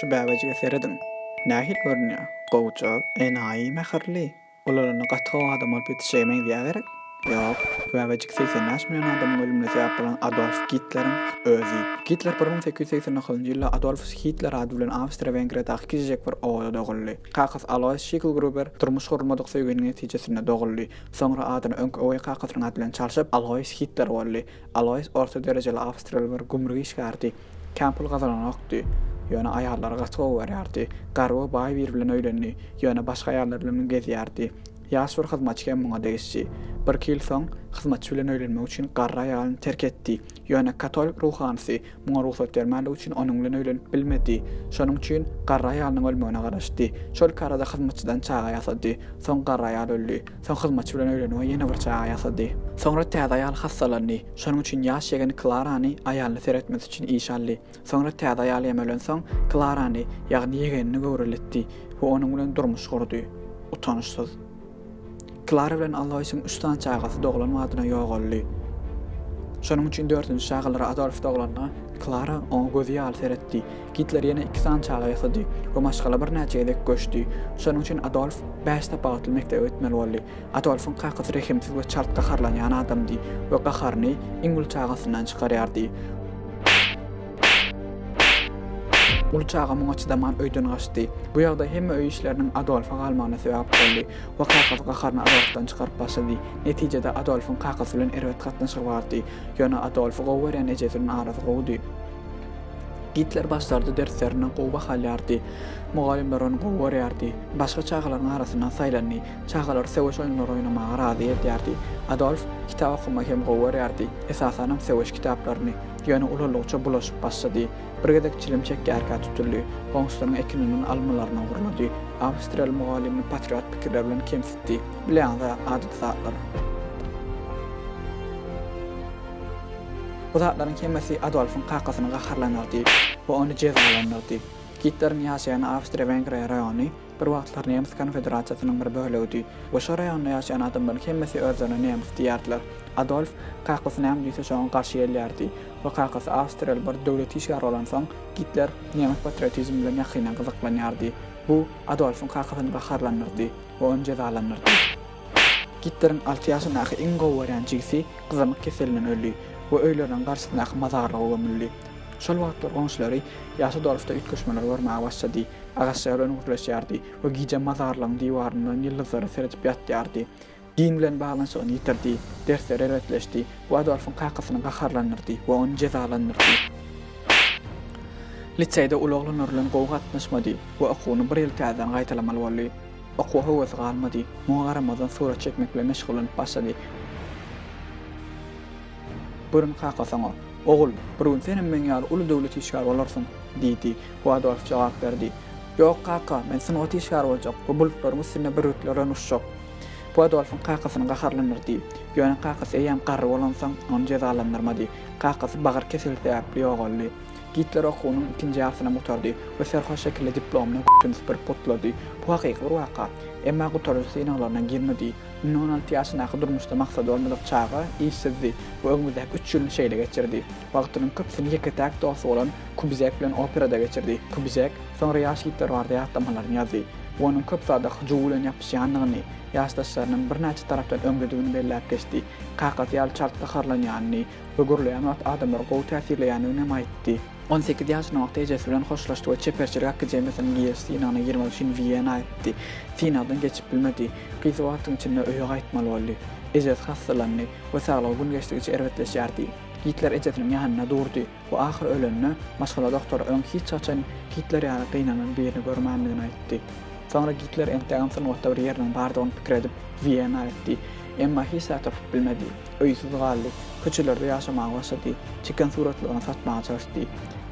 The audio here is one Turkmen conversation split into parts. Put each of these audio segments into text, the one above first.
Şu bäwejige seredin. Nähil görnýär? Gowjak, enayi mäherli. Olaryny gatga adam bolup ýetişemeň diýerek. Ýok, bäwejik 80 milyon adamyň ölümine sebäp bolan Adolf Hitler'in özü. Hitler 1880-njy ýylda Adolf Hitler ady bilen Awstria-Wengriýada kizjek bir oğla doguldy. Kakys Alois Schicklgruber turmuş gurmadyk söýgeniň netijesinde doguldy. Soňra adyny öňk owy kakysyň ady bilen çalşyp Alois Hitler boldy. Alois orta derejeli Awstriýaly bir gumruk işgärdi. Kampul gazalan okdy. Ýöne aýallara gatga berýärdi. Garwa baý bir bilen öýlendi. Ýöne başga aýallar bilen gezýärdi. Ýaş bir hyzmatçy muňa degişdi. Bir ýyl soň hyzmatçy bilen öýlenmek üçin garry aýalyny terk etdi. Ýöne katolik ruhanysy muňa ruhsat bermäli üçin onuň bilen öýlenip bilmedi. Şonuň üçin garry aýalynyň ölmegine garaşdy. Şol karada hyzmatçydan çaga ýasady. Soň garry aýal öldü. Soň hyzmatçy bilen öýlenip ýene bir çaga ýasady. Soňra täze aýal hastalandy. Şonuň üçin ýaş ýegeni Klarany aýalyny seretmesi üçin işaldy. Soňra täze aýal ýemelen soň Klarany ýagny ýegenini göwreletdi we onuň bilen durmuş gurdy. Utanyşsyz. Klara bilen Alois'in üstan çagasy doglanmadyna ýogoldy. Şonuň üçin 4-nji şagalary Adolf doglanyna Klara oňa gözi ýaly seretdi. Hitler ýene 2 san çaga ýasady we maşgala bir näçe edek göçdi. Şonuň üçin Adolf 5 tapagatly mektebe ötmeli boldy. Adolfyň kakasy rehimsiz we çalt gaharlanýan adamdy we gaharny iňil çagasyndan çykarýardy. Ulu çağa muňa çydaman öýden gaçdy. Bu ýagdaý hemme öý işleriniň Adolfa galmagyna sebäp boldy. We kakasy gaharny Adolfdan çykaryp başlady. Netijede Adolfyň kakasy bilen erwet gatnaşyk bardy. Ýöne Adolfy gowberýän ejesiniň arasy gowdy. Hitler başlarda derslerini gowa halýardy. Mugallimler onu gowberýärdi. Başga çağalaryň arasyndan saýlandy. Çağalar seweş oýunlary oýnamaga razy edýärdi. Adolf kitap okumak hem gowberýärdi. Esasanam seweş kitaplaryny ýöne ulalykça bulaşyp başlady. Birgedek çilimçek gärkä tutuldy. Goňşlaryň ekininiň almalaryna guruldy. Awstriýaly mugallimni patriot pikirler bilen kemsitdi. Bilýän-de adat zatlar. Bu zatlaryň hemmesi Adolfyň kakasyny gaharlanyrdy we onu jezalanyrdy. Hitlerň ýaşaýan Awstria-Wengriýa raýony bir wagtlar Nemes Konfederasiýasynyň bir bölegidi. Bu şaraýanda ýaşaýan adamlar hemmesi özlerine Nemes diýärdiler. Adolf kakasy näme diýse şoňa garşy gelýärdi we kakasy Awstriýaly bir döwlet işgär bolan soň Hitler Nemes patriotizm bilen ýakynan gyzyklanýardy. Bu Adolfyň kakasyny gaharlanyrdy we onu jezalanyrdy. Hitlerň 6 ýaşyndaky iň gowberýän jigisi gyzamyk keselinden öldü we öýleriň garşysyndaky mazarlyga gömüldi. Şol wagtlar goňşulary ýaşy Adolfda ütköşmeler görmäge başlady. Agaçlar onu gurlaşýardy we gije mazarlygyň diwaryndan ýyldızlary seretip ýatýardy. Din bilen baglanyşyny ýitirdi, dersler eretleşdi. Bu Adolfyň kakasyny gaharlanyrdy we onu jezalanyrdy. Liseyde ulaglar bilen gowy gatnaşmady we okuwyny bir ýyl täzeden gaýtalamaly boldy. Okuw howasy galmady. Muňa garamadan surat çekmek bilen meşgulanyp başlady. Burun kakasyna "Ogul, bir gün senem meň ýaly uly döwlet işgär bolarsyň" diýdi. Bu Adolf jogap berdi. "Ýok kaka, men synaty işgär boljak. Bu bulutlarymyz sine bir ötlerden uçjak." Bu Adolfyň kakasyny gaharlanyrdy. Ýöne kakasy eýem garry bolansaň onu jezalanyrmady. Kakasy bagyr keseli täpli ýogoldy. Hitler okuwynyň 2-nji ýasyna mutardy we serhoş şekilde diplomny bir potlady. Bu hakyky bir waka. Emma gutarly synaglaryna girmedi. 16 ýaşyndaky durmuşda maksady bolmadyk çaga işsizdi. Bu öňünde 3 ýyl şeýle geçirdi. Wagtynyň köpsini ýeketäk dosy bolan Kubizek bilen operada geçirdi. Kubizek soňra ýaş Hitler barada ýatdamalaryny ýazdy. Onuň köp sadak juw bilen ýapyşýanlygyny, ýaşdaşlarynyň bir näçe tarapdan öňgedigini belläp geçdi. Kakasy ýaly çalt gaharlanýanyny we gurlaýan adamlar gowy täsirleýäni aýtdy. 18 ýaşyna wagtda ejesi bilen hoşlaşdy we çeperçilik akademiýasyny giýerdi. Ýa-ni 20 ýyl Wiena aýtdy. Finadan geçip bilmedi. Gyzy wagtyň içinde öýe gaýtmaly boldy. Ejes hastalandy we saglaw gün geçdigçe erwetleşýärdi. Hitler ejesiniň ýanyna durdy we ahir ölenine maşgala doktor öň hiç açan Hitler ýaly gynanan birini görmänligini aýtdy. Soňra Hitler entegramsyny wagtda bir ýerden bardygyny pikir edip Wiena aýtdy. Emma hiç satap bilmedi. Öýsiz galdy. Köçelerde ýaşamagy başlady. Çykan suratlaryny satmaga çalışdy.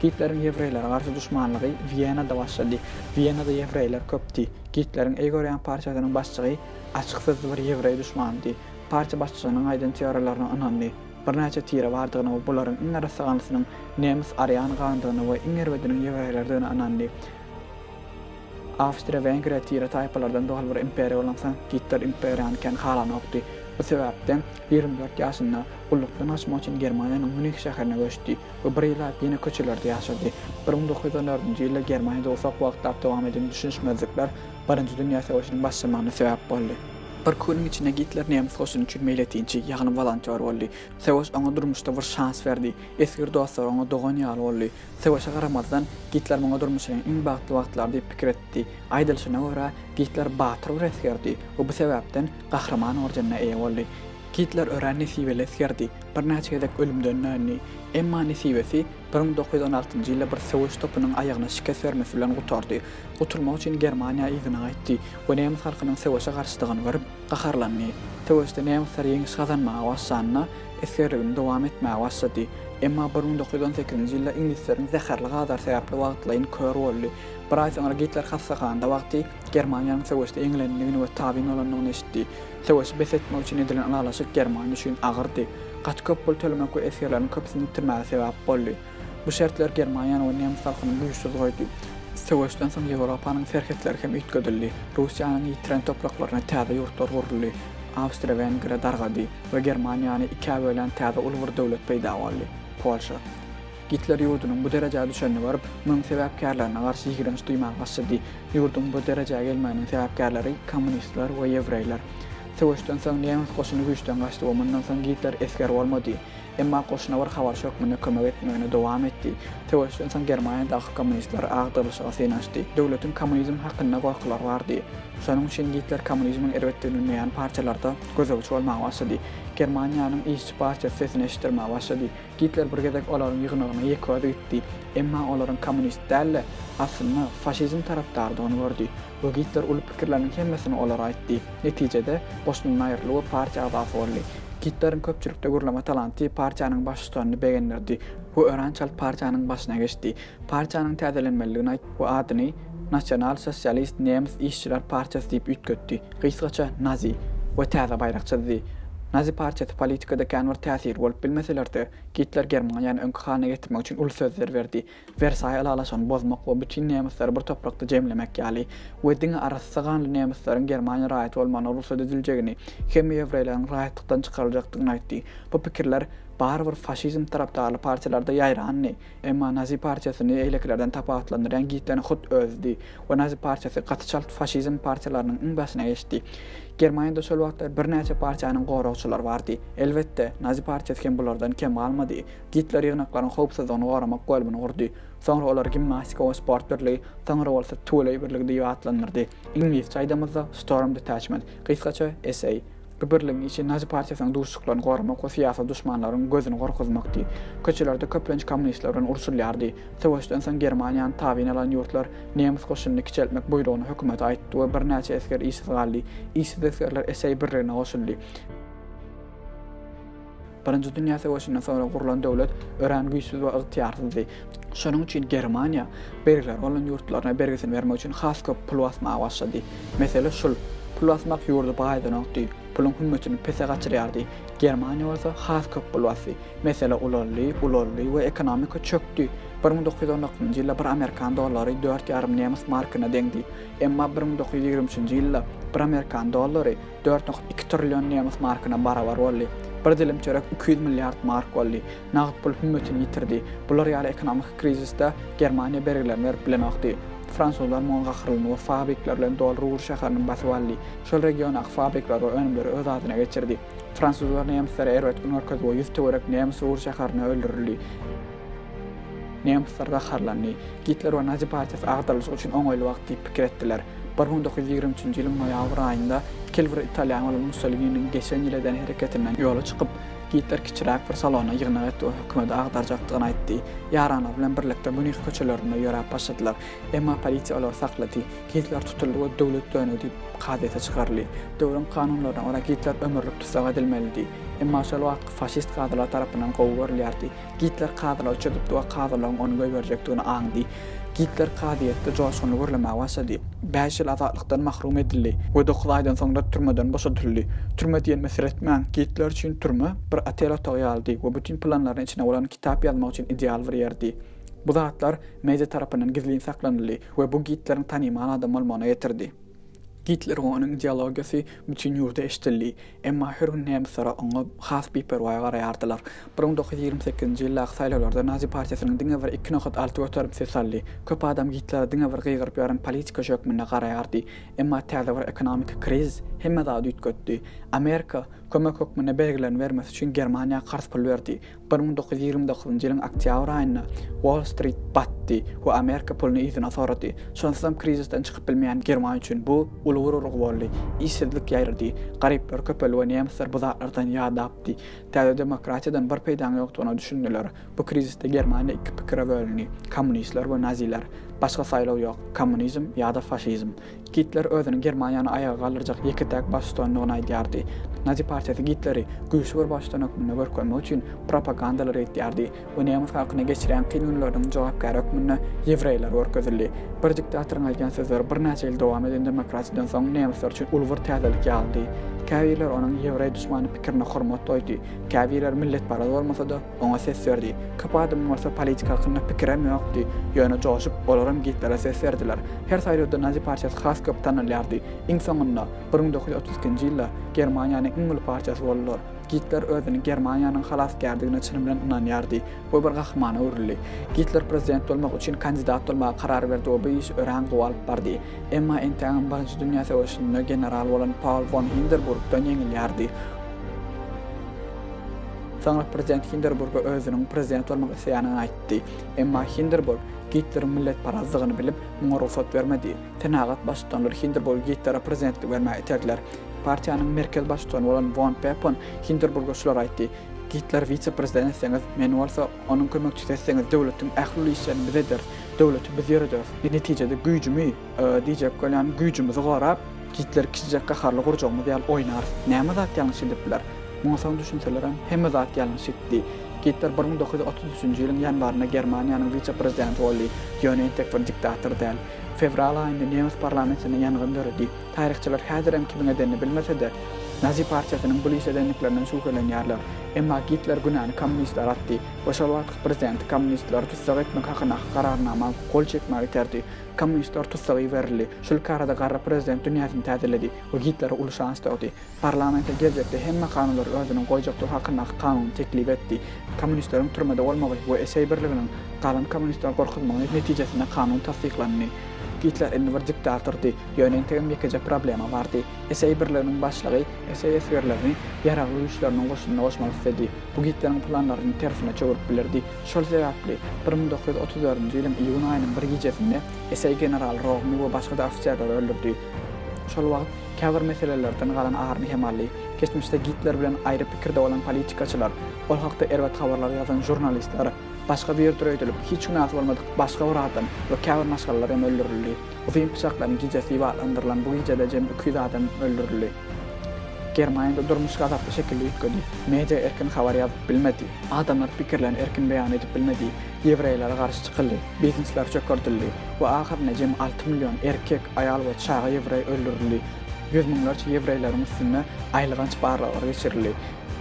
Hitler'in Ýewreýlere garşy düşmanlygy Wiena'da başlady. Wiena'da Ýewreýler köpdi. Hitler'in Eýgorýan partiýasynyň başçygy açyksyz bir Ýewreý düşmandy. Partiýa başçysynyň aýdan teoriýalaryna inandy. Bir näçe tire bardygyny we bularyň iň arasagalysynyň Nemes Aryan gandygyny we iň erwediniň Ýewreýlerden inandy. Awstria-Wengriýa tire taýpalardan dogal bir imperiýa bolansa Hitler imperiýany kän halan okdy. Bu sebäpden 24 ýaşynda gullukdan açmak üçin Germaniýanyň Münih şäherine göçdi we bir ýyla ýene köçelerde ýaşady. 1914-nji ýylda Germaniýada ufak wagtlar dowam eden düşünşmezlikler Birinji Dünýä Savaşynyň başlamagyna sebäp boldy. Bir kunyň içinde Hitler nemis goşuny üçin meýletinçi, ýagny volontier boldy. Savaş oňa durmuşda bir şans berdi. Eski dostlar oňa dogan ýaly boldy. Savaşa garamazdan Hitler oňa durmuşyň iň bagtly wagtlar diýip pikir etdi. Aýdylşyna görä Hitler batyr bir eskerdi. Bu sebäpden gahraman ordenyna eýe boldy. Hitler ören nesibeli eskerdi. Bir näçe gezek ölümden näni. Emma nesibesi 1916-njy ýylda bir sowuş topunyň aýagyna şikes bermesi bilen gutardy. Gutulmak üçin Germaniýa izin aýtdy. Bu nemis halkynyň sowuşa garşydygyny görüp gaharlandy. Sowuşda nemisler ýeňiş gazanmaga başlanyna eskerligini dowam etmäge başlady. Emma 1918-nji ýylda inglizleriň zäherli gadar sebäpli wagtlaryny kör boldy. Bir aý soňra Hitler hassakanda wagty Germaniýanyň sowuşda eňlendigini we tabyn bolanyny eşitdi. Sowuş besetmek üçin edilen alalaşyk Germaniýa üçin agyrdy. Gaç köp pul tölemek we eskerleriň köpüsini ýitirmäge sebäp boldy. Bu şertler Germaniýany we nemis halkyny güýçsizleýdi. Sowuşdan soň Ýewropanyň serhetleri hem üýtgedildi. Russiýanyň ýitiren topraklaryna täze ýurtlar guruldy. Awstria-Wengriýa dargady we Germaniýany iki bölen täze ulgur döwlet peýda boldy. Polşa. Hitler ýurdunyň bu derejäde düşenine barıp, munyň sebäpkärlerine garşy ýigrenç duýmagy başlady. Ýurduň bu derejäge gelmeginiň sebäpkärleri kommunistler we ýewreýler. Sowuşdan soň nemis goşuny güýçden gaçdy we mundan soň Hitler esker bolmady. Emma goşuna bir habar şokmuna kömek etmegine dowam etdi. Sowuşdan soň Germaniýadaky kommunistler agdyrlyşyga senaşdy. Döwletiň kommunizm hakynda gorkular bardy. Şonuň üçin Hitler kommunizmiň erwetdigini näýän parçalarda gözegçi bolmagy başlady. Germaniýanyň işçi partiýasy sesini eşitdirmäge başlady. Hitler bir gezek olaryň ýygnagyna ýekode gitdi. Emma olaryň kommunist dälle, aslynda faşizm tarapdarydygyny gördi. Bu Hitler uly pikirleriň hemmesini olara aýtdy. Netijede boşlugyň aýrylygy partiýa agdasy boldy. Hitler'in köpçülükde gurlama talanty partiýanyň başçylygyny begendirdi. Bu öğrençalt partiýanyň başyna geçdi. Partiýanyň täzelenmeligini aýtyp bu adyny Nasional Sosialist Nemis İşçiler Partiýasy diýip üýtgetdi. Gysgaça Nazi we täze baýrakçydy. Nazi partiýasy politikada kän bir täsir bolup bilmeselerde Hitler Germaniýany öňkü halyna getirmek üçin ul sözler berdi. Versailles alalaşyny bozmak we bütün nemisleri bir toprakda jemlemek ýaly we diňe arasy ganly nemisleriň Germaniýa raýat bolmagyny ruhsat ediljegini, hem ýewreýleriň raýatlykdan çykaryljakdygyny aýtdy. Bu pikirler barbyr faşizm tarapdarly partiýalarda ýaýrandy. Emma Nazi partiýasyny eýleklerden tapatlandyran Hitlerň hut özdi we Nazi partiýasy gatyçalt faşizm partiýalarynyň iň başyna geçdi. Germaniýada şol wagtlar bir näçe partiýanyň goragçylary bardy. Elbetde Nazi partiýasy hem bulardan kem almady. Hitler ýygnaklaryň howpsuzlygyny garamak golbyny gurdy. Soňra olar gimnastika we sport birligi, soňra bolsa tuğlay birligi diýip atlanyrdy. İngilizce aýdamyzda Storm Detachment, gysgaça SA. Bu birligiň içi Nazi partiýasynyň duşuklaryny garamak we syýasy düşmanlaryň gözüni gorkuzmakdy. Köçelerde köplenç kommunistler bilen uruşulýardy. Sowuşdan soň Germaniýanyň tabyny alan ýurtlar nemis goşunyny kiçeltmek buýrugyny hökümet aýtdy we bir näçe esker işsiz galdy. İşsiz eskerler SA birligine goşuldy. Birinji Dünýä Savaşyndan soňra gurulan döwlet ören güýçsiz we ygtyýarsızdy. Şonuň üçin Germaniýa bergiler bolan ýurtlaryna bergisini bermek üçin has köp pul basmaga başlady. Mesele şul, pul basmak ýurdu baýdan okdy. Pulun hümmetini pese gaçyrýardy. Germaniýa bolsa has köp pul basdy. Mesele ulanly we ekonomika çökdi. 1919-njy ýylda bir Amerikan dollary 4,5 nemis markyna deňdi. Emma 1923-njy ýylda bir Amerikan dollary 4,2 trillion nemis markyna barabar boldy. Bir dilim çörek 200 milyard mark boldy. Nagd pul hümmetini ýitirdi. Bular ýaly ekonomik krizisde Germaniýa bergilerini berip bilen okdy. Fransuzlar moňa gahrylyny we fabrikler bilen dolu Ruhr şäheriniň basyp aldy. Şol regiona fabrikler we önümleri öz adyna geçirdi. Fransuzlar nemisleri erwetgän merkez we 100 töwerek nemis Ruhr şäherine öldürildi. Nemisler gaharlandy. Hitler we Nazi partiýasy agdalyş üçin oňoýly wagt diýip pikir etdiler. 1923-nji ýylyň noýabr aýynda Kelvir Italiýan bolan Mussolini'nin geçen ýyldan hereketinden ýola çykyp Hitler kiçiräk bir salona ýygnak etdi we hökümeti agdarjakdygyny aýtdy. Ýaranlar bilen birlikde Münih köçelerinde ýörap başladylar. Emma polisiýa olary saklady. Hitler tutuldy we döwlet döňü diýip gadete çykarly. Döwlet kanunlaryna gara Hitler ömürlük tutsak edilmelidi. Emma şol wagt faşist kadrlar tarapyndan gowy berilýärdi. Hitler kadrlar çöküp we kadrlaryň onu göýberjekdigini aňdy. Hitler kadiýetde joşgyny görlemäge başlady. 5 ýyl azatlykdan mahrum edildi we 9 aýdan soňra türmeden boşaltyldy. Türme diýen meseletmän Hitler üçin türme bir atel otagy aldy we bütün planlaryny içine bolan kitap ýazmak üçin ideal bir ýerdi. Bu zatlar meýze tarapyndan gizlin saklanyldy we bu Hitlerin tanyman adam bolmagyna ýetirdi. Hitler onun ideologiyası bütün yurda eşitli. Emma hürün nemsara onu has bir pervaya yardılar. 1928 yılda sayılarda Nazi Partiyasının dinge var 2.6 oturum sesalli. Köp adam Hitler dinge var gıygırıp yaran politika şökmünne yardı. Emma täze var ekonomik kriz hemme daha düt göttü. Amerika kömek hükmüne belgilen vermesi için Germaniya qarşı pul verdi. 1929 yılın oktyabr ayında Wall Street battı ve Amerika pulunu izine sordu. Şonsam krizisten çıkıp bilmeyen Germaniya için bu ulururug boldy. İşsizlik ýaýrdy. Garyplar köpel we nämsler bu zatlardan ýadapdy. Täze demokratiýadan bir peýdaň ýokdugyna düşündiler. Bu kriziste Germaniýa iki pikire bölündi. Kommunistler we naziler. Başga saýlaw ýok. Kommunizm ýa-da faşizm. Hitler özüni Germaniýany ayağa galdyrjak ýeketäk başçylygyny aýdýardy. Nazi partiýasy Hitleri güýçli bir başçylygyny görkezmek üçin propagandalar etýärdi. Bu nämes halkyna geçiren kynunlaryň jogapkary hökmüne ýewreýler görkezildi. Bir diktatorun aýdýan sözleri bir näçe ýyl dowam eden demokratiýadan soň nämesler üçin ulgur täzelik ýaldy. Käbirler onuň ýewreý düşmany pikirine hormat doýdy. Käbirler millet barada bolmasa da oňa ses berdi. Köp adam bolsa politika hakkında pikirem ýokdy. Ýöne joşup olaram Hitler'e ses berdiler. Her saýlawda Nazi partiýasy has köp tanylýardy. Iň soňunda 1932-nji ýylda Germaniýanyň iň uly partiýasy boldular. Hitler özüni Germaniýanyň halas gerdigine çyn bilen inanýardy. Bu bir gahmana urildi. Hitler prezident bolmak üçin kandidat bolmaga karar berdi we bu iş ören gowalyp bardy. Emma entäň Birinji Dünýä Savaşynda general bolan Paul von Hindenburgdan ýeňilýärdi. Soňra prezident Hindenburg özüniň prezident bolmak isleýäni aýtdy. Emma Hindenburg Hitler millet parazlygyny bilip, muňa ruhsat bermedi. Tenagat başçylar Hindenburg Hitler'e prezidentlik bermäge etdiler. Partiýanyň merkez başçylygy bolan von Papen Hindenburg'a şular aýtdy. Hitler vice-prezident etseňiz, men bolsa onuň kömekçisi etseňiz döwletiň ähli işlerini biz eder, döwleti biz ýöredir. Netijede güýjümi, diýjek bolýan güýjümizi garap, Hitler kişijek gaharly gurjagmy diýip oýnar. Näme zat ýalňyş edipler? Muňa soň düşünselerem hemme zat ýalňyş etdi. Hitler 1933-nji ýylyň ýanwaryna Germaniýanyň vice-prezidenti boldy. Ýöne tek bir diktator däl. Fevral aýynda Nemes parlamentine ýangyn döredi. Taryhçylar häzir hem kimin edenini bilmese-de Nazi partiýasynyň bu edenliklerinden şüphelenýärler. Emma Hitler günäni kommunistler atdy. Oşal wagt prezident kommunistler tutsak etmek hakyna kararnama gol çekmäge terdi. Kommunistler tutsagy berildi. Şol karada garra prezident dünýäsini täzeledi we Hitler uly şans tawdy. Parlamentde geljekde hemme kanunlar özüniň goýjakdy hakyna kanun teklip etdi. Kommunistleriň türmede bolmagy we esey birliginiň galan kommunistler gorkutmagy netijesinde kanun tasdiklandy. Hitler en bir diktatordy. Ýönetim ýekeje problema bardy. Esey birliginiň başlygy esey esgerlerini ýaragly güýçleriň goşunyna goşmak istedi. Bu Hitler'iň planlaryny tersine çöwürip bilerdi. Şol sebäpli 1934-nji ýylyň iýun aýynyň bir gecesinde esey general Rohmy we başga da ofisiýerler öldürdi. Şol wagt käbir meselelerden galan agyr hemally. Geçmişde Hitler bilen aýry pikirde bolan politikaçylar, ol hakda erwet habarlar ýazan jurnalistler başga bir ýerde öýdülip, hiç günahsy bolmadyk başga bir adam we käbir maşgallar hem öldürildi. Ufin pişaklaryň gijesi ýalandyrylan bu gijede jem 200 adam öldürildi. Germaniýada durmuş gazaply şekilde ýetgedi. Media erkin habar ýazyp bilmedi. Adamlar pikirlerini erkin beýan edip bilmedi. Ýewreýlere garşy çykyldy. Biznesler çökürdildi. Bu ahyrynda jem 6 million erkek, aýal we çaga ýewreý öldürildi. 100 miňlerçe ýewreýleriň üstüne aýlyganç barlalar geçirildi.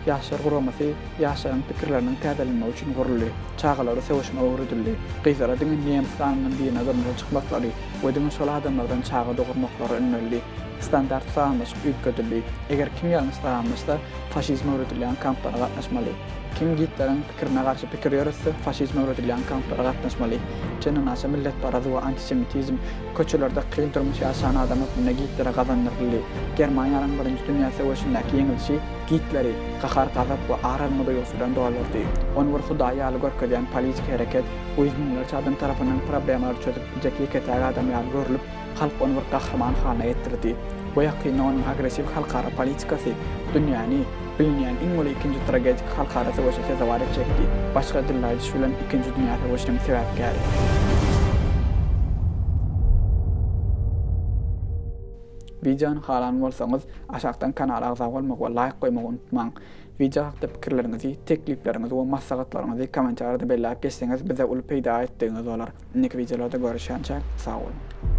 Ýaşar guramasy ýaşaryň pikirleriniň täzelenmegi üçin guruldy. Çagalary sewişme öwredildi. Gyzara diňe Nemistanyň diýene görnüp çykmaklary we diňe şol adamlardan çaga dogurmaklary önlendi. Standart sağlamış ülkedildi. Eger kim ýalňyş sağlamışsa faşizm öwredilýän kamplara gatnaşmaly. Kim Hitler'in pikirine karşı pikir ýöretse faşizm öwredilýän kamplara gatnaşmaly. Çenen aşa millet barady we antisemitizm köçelerde kyn durmuş ýaşayan adamlar Hitler'e gazandyryldy. Germaniýanyň Birinji Dünýä Savaşyndaky ýeňilişi Hitler'i gahar gazap we aranmada ýosudan dolardy. Onu bir hudaýy ýaly görkezýän politik hereket bu ýüzlerce adam tarapyndan problemler çözüp biljek ýeketäk adam ýaly görülip halk onu bir gahraman halyna getirdi. Bu ýakyny onun agresiw halkara politikasy dünýäni bilmeýän iň uly ikinji tragedik halkara savaşa tezawar etjekdi. Başga dillerle şulan ikinji dünýä savaşynyň sebäpkäri. Videony halan bolsaňyz aşagdan kanala agza bolmak we like goýmagy unutmaň. Video hakda pikirleriňizi, tekliplerinizi we maslahatlaryňyzy kommentarda belläp geçseňiz bize uly peýda etdiňiz bolar. Indi videolarda görüşýänçä sag bolun.